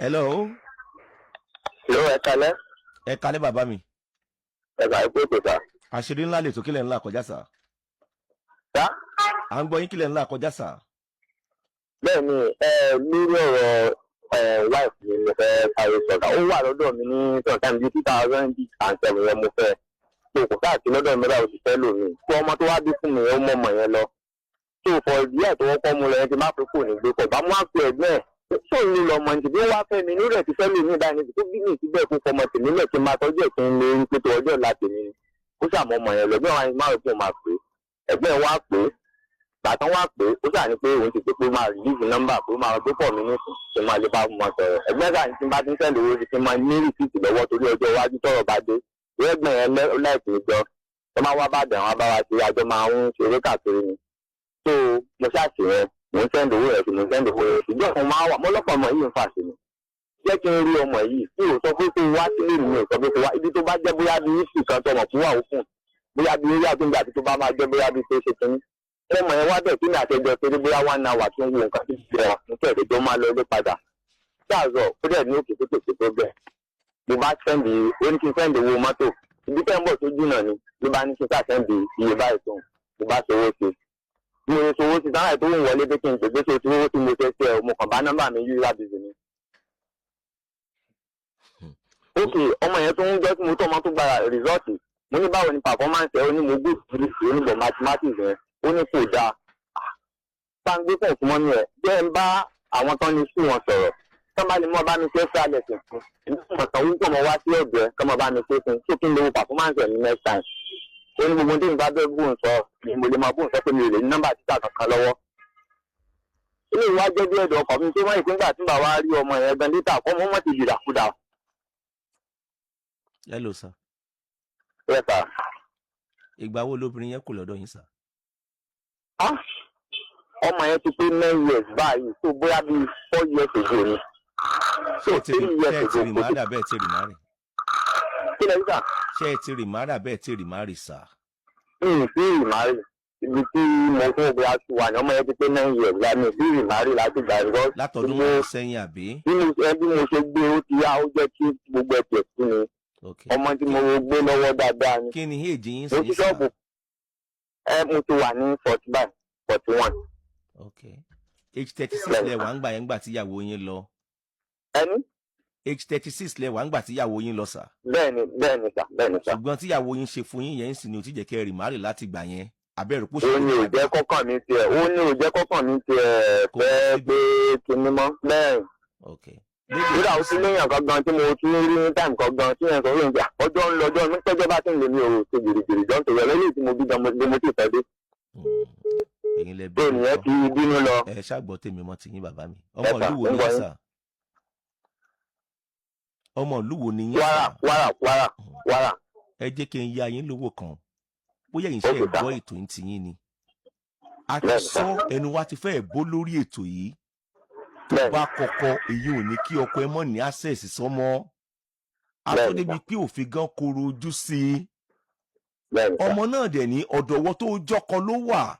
Hello. Hello, ẹ kálẹ́. Ẹ kálẹ́ bàbá mi. Ẹ bá ipò ètò sá. Àṣírí ńlá lè tó kílẹ̀ ńlá kọjá sà. Sá. À ń gbọ́ yín kílẹ̀ ńlá kọjá sà. Bẹ́ẹ̀ni, lórí ọ̀rọ̀ wife mi mo fẹ́ sáré sọ̀tà. Ó wà lọ́dọ̀ mi ní sometime bíi 2007 yẹn mo fẹ́. Tó kò sáà sí lọ́dọ̀ mi láti fẹ́ lò mí. Tí ọmọ tó wá bí fún mi ó mọ̀ ọmọ yẹn lọ. Tó fọ díẹ̀ tó wọ́pọ̀ mu lọ yẹn ti má fi kò ní gbé kọ̀. Bá mú àpò ẹ̀gbẹ́ ẹ̀. Tó ń lọ mọ̀ níbi ó wá fẹ́ mi lórí ẹ̀ ti fẹ́ lò mí báyìí níbi tó bí mi ìsíbẹ̀ kó fọmọ tèmi lẹ̀ kí n máa tọ́jú ẹ̀ kí n lè rí pé tó ọjọ́ ìlà tèmi ni. Ó ṣàmọ́ ọmọ yẹn lọ bí wọ́n máa rò pé ó máa pè é. Ẹ̀gbẹ́ wá pè é. Bàtán wá pé ó ṣáà ní pé òun ti pé máa rìlíìsì nọ́mbà pé máa gbé pọ̀ mí nísìn tí máa lè bá mọ sọ̀rọ̀. Ẹgbẹ́ ṣáà ní tí bá ti ń tẹ̀lé owó ti máa ní rìsíìtì lọ́wọ́ torí ọjọ́ iwájú tọ́rọ̀ bá dé. Ìrẹ́gbọ̀n yẹn láìpẹ́ ìjọ tó máa wá bàdàn wọn bá wa ṣe àjọ máa ń ṣeré káàkiri ni. tó mo ṣáàṣì yẹn mò ń sẹ́ndì owó rẹ̀ sí mo ń sẹ́ndì owó rẹ̀ sí. ìjọ kan máa wà mọ́lọ́pọ̀ ọmọ yìí ń fà sí mi. jẹ́ kí n rí ọmọ yìí tí ò sọ pé kó wá sílé mi ò sọ pé kó wá ibi tó bá jẹ́ bóyá bí ìsì kan tọmọ̀ fún wà ó fún bóyá bí orí àtúndì àti tó bá máa jẹ́ bóyá bí tó ṣe kínní. ọmọ yẹn wá bẹ̀ kí ni àtẹjọ pé bóyá 1 hour tó ń wo nǹkan tó ti rẹ̀ ní kẹ̀kẹ́ tó máa lọ ilé padà. ṣáàzọ̀ ó dẹ̀ ní òkè tó tètè tó bẹ̀. mo bá sẹ́ndì ó ní kí n sẹ́ndì owó mọ́tò ibi tẹ́ ń bọ̀ tó jìnnà ni ló bá ní kí n sá sẹ́ndì iye báyìí tó mo bá ṣòwò sí. mo ní ṣòwò sí táwọn ètò òun wọlé pé kí n gbègbè ṣe owó tí mo fẹ́ ṣe ẹ̀ mo kàn bá nọ́mbà mi yí lábìsì ni. ókè ọmọ yẹn tó ń jẹ́ tí mo tọ́ ọmọ tó gba rìsọ́ọ̀tì mo ní báwo ni performance ẹ̀ ó ní mo gbé ìrísí oníbọ̀ mathematics yẹn ó ní kò dáa gbàngbé fún òfin mọ́nú ẹ̀ jẹ́ ń bá àwọn tán ní sùn wọn sọ̀rọ̀ tán bá lè mọ́ bá mi ṣe fẹ́ lẹ̀sìn fún ìdúgbò kan wípé mo wá sí ọ̀dọ̀ ẹ̀ kán mọ́ bá mi ṣe fún tó kí n lo performance ẹ̀ ní next time ó ní gbogbo tí n bá bẹ́ẹ̀ bóun sọ ni mo lè máa bóun sọ pé mi ò lè ní nọ́mbà títà kankan lọ́wọ́. ilé ìwà jẹ́ bí ẹ̀dọ̀ ọkọ̀ mi tó mọ́ ìpínlẹ̀ tí bàbá rí ọmọ yẹn gan lítà kọ́ mọ́ ti dìdàkudà. Hello sir. Yes sir. Ìgbà wo lóbìnrin yẹn kò lọ́dọ̀ yín sir? Ọmọ yẹn ti pé 9 years báyìí tó bóyá bí 4 years ago ni. Ṣé ẹ ti rì márà bẹ́ẹ̀ ti rì márì? Kí lẹ́yìn sà? Ṣé ẹ ti rì márà bẹ́ẹ̀ ti rì márì sà? Sí rì márì. Ibi tí mo fún òbí aṣọ wà ní ọmọ yẹn ti pé 9 years láti sí rì márì láti gbà ẹ̀rọ. Látọdún mọ́ sẹ́yìn àbí? Bí mo ṣe gbé ó ti yá ó jẹ́ kí gbogbo ẹ̀ tẹ̀ sí mi. Ọmọ tí mo gbé lọ́wọ́ dáadáa ni. Kí ni èjì yín sí sà? Mo ti ṣọ́ọ̀bù. Mo ti wà ní 41. Okay. Age 36 lẹ wà ń gbà yẹn gbà tíyàwó yín lọ. Ẹni? Age 36 lẹ wà ń gbà tíyàwó yín lọ sà. Bẹ́ẹ̀ni sà. Ṣùgbọ́n tíyàwó yín ṣe fún yín yẹn sì ni ò ti jẹ́ kẹ́ rì márì láti gbà yẹn. Abẹ́rù pọ̀ ó ní ò jẹ́ kọ́kàn mi tiẹ̀ fẹ́ gbé kinní mọ́ bẹ́ẹ̀. Okay. Nígbà ó ti léyàn kan gan tí mo ti rí ní táìmù kan gan tí yẹn sọ fún mi ọjọ́ ń lọ ọjọ́ ní pẹ́jọ́ bá ti ń lè mi ò ṣe gìrìgìrì jọ́ nítorí ẹlẹ́yìn tí mo bí gan mo ti fẹ́ dé. Ẹ̀yin lẹ bí ènìyàn ti bínú lọ. Ẹ ṣàgbọ́ tèmi mọ́ tiyín bàbá mi. Ọmọ ìlú wo ni yín sà? Ọmọ ìlú wo ni yín sà? Wàrà. Ẹ jẹ́ kí n ya yín lówó kan. Bóyá yín ṣe gbọ́ ètò yín tiyín ni. A ti sọ ẹnu wa ti fẹ́ bó lórí ètò yìí. Tó bá kọ́kọ́ èyí ò ní kí ọkọ ẹ mọ̀ ní access sọ́mọ́. Atọ́débi pé òfin gan koro ojú sí i. Ọmọ náà dẹ̀ ní ọ̀dọ̀wọ́ tó jọ́kọ ló wà.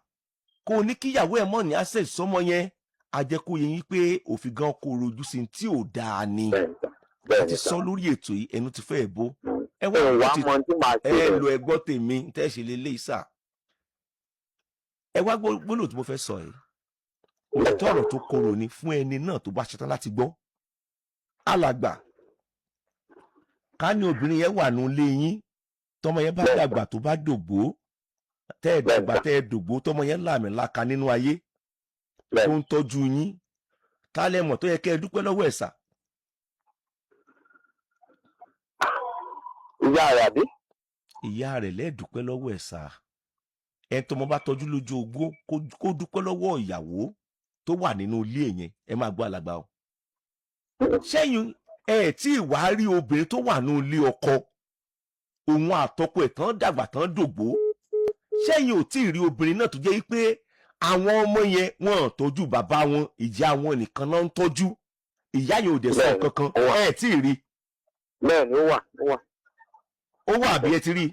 Kò ní kíyàwó ẹ̀ mọ̀ ní access sọ́mọ yẹn. A jẹ́ kó yẹ yín pé òfin gan koro ojú sí i tí ò dáa ni. A ti sọ lórí ètò yìí ẹnu ti fẹ́ bó. Ẹ lọ ẹgbọ́ tèmi tẹ́ ṣe lè lé ìsà. Ẹ wá gbólóhùn tí mo fẹ́ sọ yìí. Òótọ́ ọ̀rọ̀ tó korò ni fún ẹni náà tó bá ṣetán láti gbọ́. Alàgbà ká ní obìnrin yẹn wà nù lé yín tọmọ yẹn bá dàgbà tó bá dògbó tẹ́ ẹ dàgbà tẹ́ ẹ dògbó tọmọ yẹn làmìlaka nínú ayé tó ń tọ́jú yín ká lẹ́mọ̀ tó yẹ kẹ́ ẹ dúpẹ́ lọ́wọ́ ẹ̀ sà. Ìyá rẹ̀ àbí? Ìyá rẹ̀ lẹ́ẹ̀dúpẹ́ lọ́wọ́ ẹ̀ sà. Ẹ tọmọ bá tọ́jú lójú ogbó kó dúpẹ́ lọ́wọ́ ìyàwó tó wà nínú ilé yẹn ẹ máa gbọ́ alàgbà o. Ṣẹ́yìn ẹ tí ìwà rí obìnrin tó wà nínú ilé ọkọ òun àtọkọ ẹ̀ tán dàgbà tán dògbó. Ṣẹ́yìn ò tí ì rí obìnrin náà tó jẹ́ pé àwọn ọmọ yẹn wọn ò tọ́jú bàbá wọn ìyá wọn nìkan náà ń tọ́jú. Ìyá yẹn ò dẹ̀ sọ kankan ẹ tí ì rí. Bẹ́ẹ̀ni ó wà. Ó wà bí ẹ ti rí.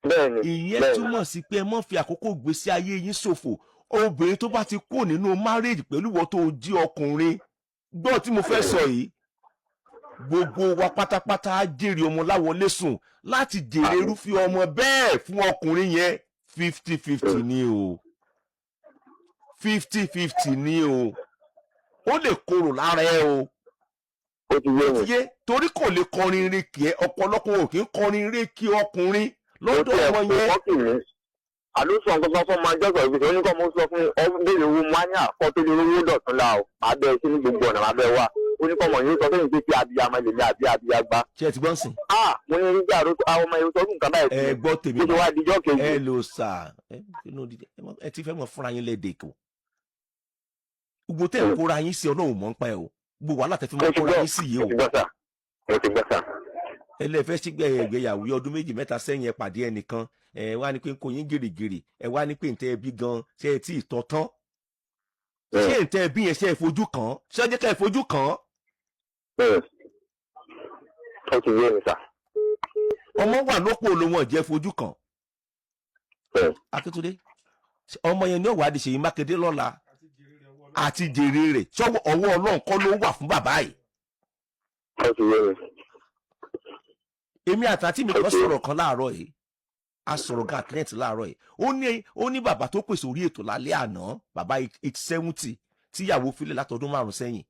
Bẹ́ẹ̀ni. Ìyẹn túmọ̀ sí pé ẹ mọ́ fi àkókò gbésí ayé yín ṣòfò. Obìnrin tó bá ti kú nínú marriage pẹ̀lú wọ́n tó jí ọkùnrin gbọ́ tí mo fẹ́ sọ yìí gbogbo wa pátápátá á jèrè ọmọ láwọlé sùn láti jèrè irúfẹ́ ọmọ bẹ́ẹ̀ fún ọkùnrin yẹn 50-50 ni o 50-50 ni o ó lè korò lára ẹ o ó ti yé mi. yé torí kò lè kọrin ire kì ẹ ọ̀pọ̀lọpọ̀ ò kì í kọrin ire kí ọkùnrin lọ́dọ̀ ọmọ yẹn. àlùsọ nǹkan fún ọmọ ajọ́sọ̀ ìgbésẹ̀ oníkọ́ mo sọ fún ọdún béèrè owó mania kọ́ tó lè rówó dọ̀tún la o máa bẹ sí ní gbogbo ọ̀nà máa bẹ wá oníkọ́ mọ̀ yóò sọ fún ìgbésí abiyamọ lèmi abiyagba. ṣé ẹ ti gbọ́n sìn. mo ní nígbà àwọn ọmọ yẹn sọ fún nǹkan báyìí. ẹ gbọ́ tèmi tó wá dijọ́ kejì. ẹ lò sà ẹ ti fẹ́ mọ̀ fúnra yín lẹ́dẹ̀ẹ́ kò gbogbo tẹ̀ ń kóra yín sí ọlọ́run mọ̀ ń pa ẹ̀ o gbogbo wàhálà tẹ̀ fi mọ̀ kóra yín sí yìí o. mo ti gbọ́ sà. ẹlẹ́fẹ́ sígbẹ́ ìgbéyàwó ọdún 2-3 sẹ́yìn ẹ pàdé ẹnìkan ẹ wá ní pé ń kó yín gèrègèrè ẹ wá ní pé ǹtẹ́ ẹbí gan ṣe ẹ tí ì tọ́ tán ṣé ǹtẹ́ ẹbí yẹn ṣe ẹ fojú kàn án ṣé ẹ jẹ́ ká ẹ fojú kàn án. ó ti yé mi sà. ọmọ wà lópò olówó ọ̀jẹ́ fojú kàn. Akíntúndé ọmọ yẹn ní ọ̀wádìí Ṣèyí Mákindé lọ́la àti jèrè rẹ̀ ṣọ́wọ́ ọwọ́ Ọlọ́run kọ́ ló wà fún bàbá yìí. ó ti yé mi. èmi àtàtì mi kan sọ̀rọ̀ kan láàárọ̀ yìí a sọ̀rọ̀ gan àkẹ́yẹ̀tì láàárọ̀ yìí ó ní bàbá tó pèsè orí ètò lálẹ́ àná bàbá 70 tíyàwó filẹ̀ látọdún 5 sẹ́yìn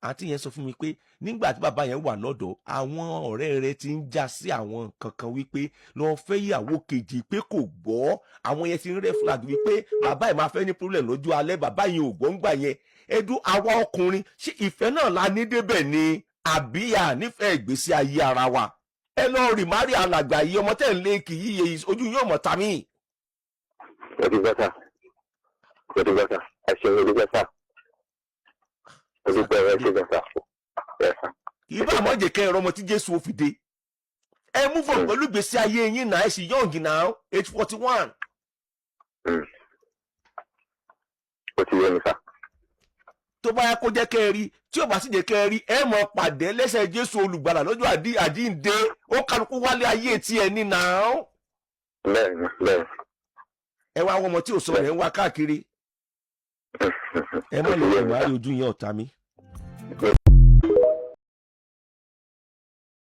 àǹtí yẹn sọ fún mi pé nígbà tí bàbá yẹn wà lọ́dọ̀ àwọn ọ̀rẹ́ rẹ̀ ti ń já sí àwọn kankan wípé lọ́ọ́ fẹ́ ìyàwó kejì pé kò gbọ́ àwọn yẹn ti ń red flag wípé bàbá yẹn máa fẹ́ ní problem lọ́jọ́ alẹ́ bàbá yẹn ò gbọ́ ń gbà yẹn ẹdún àwa ọkùnrin ṣé ìfẹ́ náà la ní débẹ̀ ni àbíyà nífẹ̀ẹ́ ìgbésí ayé ara wa ẹ lọ rí mari alàgbà yìí ọmọ tẹ̀ ń lé kì í yẹ ojú yóò mọ̀ ta mí. ó ti gbọ́ sà ẹ ṣeun ó ti gbọ́ sà. ìbá àmọ́ jẹ́ kẹ́ ẹ̀rọ ọmọ tí Jésù ó fi dé ẹ mú fún pẹ̀lú ìgbésí ayé yín náà ẹ sì yọ̀ǹgì náà age 41. ó ti yé mi sá. tó bá yẹ kó jẹ́ kẹ́ ẹ rí tí ò bá sì jẹ́ kẹ́ ẹ rí ẹ mọ̀ pàdé lẹ́sẹ̀ Jésù olùgbàlà lọ́jọ́ àjíǹde ó kálukú wálé ayé tí ẹ ní náà. bẹ́ẹ̀ni. ẹ wá àwọn ọmọ tí ò sọ rẹ̀ ń wá káàkiri ẹ mọ̀ lè wá rí ojú yẹn ọ̀tá mi.